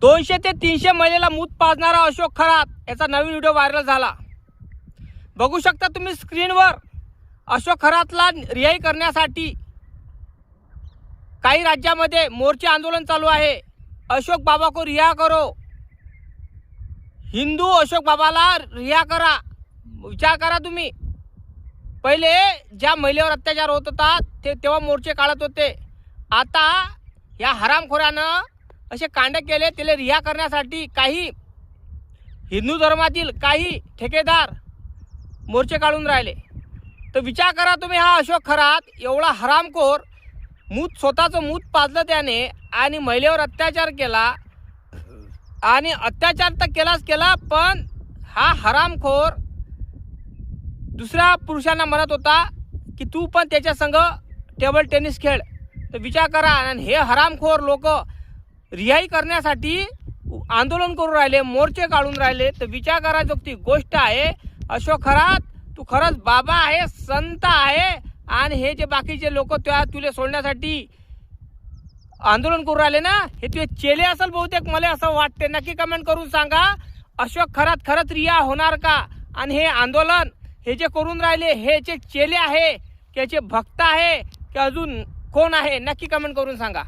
200 ते 300 महिलेला मूत पाजणारा अशोक खरात याचा नवीन व्हिडिओ व्हायरल झाला। बघू शकता तुम्ही स्क्रीनवर। अशोक खरातला रिहाई करण्यासाठी काही राज्यामध्ये मोर्चे आंदोलन चालू आहे। अशोक बाबा को रिहा करो, हिंदू अशोक बाबाला रिहा करा। विचार करा तुम्ही, पहिले ज्या महिलेवर अत्याचार होत होता तेव्हा मोर्चे काढत होते, आता या हरामखोरानं असे कांड केले, त्याला रिहा करण्यासाठी काही हिंदू धर्मातील काही ठेकेदार मोर्चे काढून राहिले। तर विचार करा तुम्ही, हा अशोक खरात एवढा हरामखोर, स्वतःचं मूत पाजलं त्याने आणि महिलेवर अत्याचार केला, आणि अत्याचार तर केलाच केला, पण हा हरामखोर दुसऱ्या पुरुषांना म्हणत होता की तू पण त्याच्या संग टेबल टेनिस खेळ। तर विचार करा, आणि हे हरामखोर लोक रिहाई करण्यासाठी आंदोलन करून राहिले, मोर्चे काढून राहिले। तर विचार करायची गोष्ट आहे। अशोक खरात, तू खरंच बाबा आहे, संत आहे, आणि हे जे बाकीचे लोक तुले सोडण्यासाठी आंदोलन करून राहिले ना, हे तुझे चेले असेल बहुतेक, मला असं वाटते। नक्की कमेंट करून सांगा, अशोक खरात खरंच रिहा होणार का? आणि हे आंदोलन हे जे करून राहिले, हे जे चेले आहे, त्याचे भक्त आहे की अजून कोण आहे? नक्की कमेंट करून सांगा।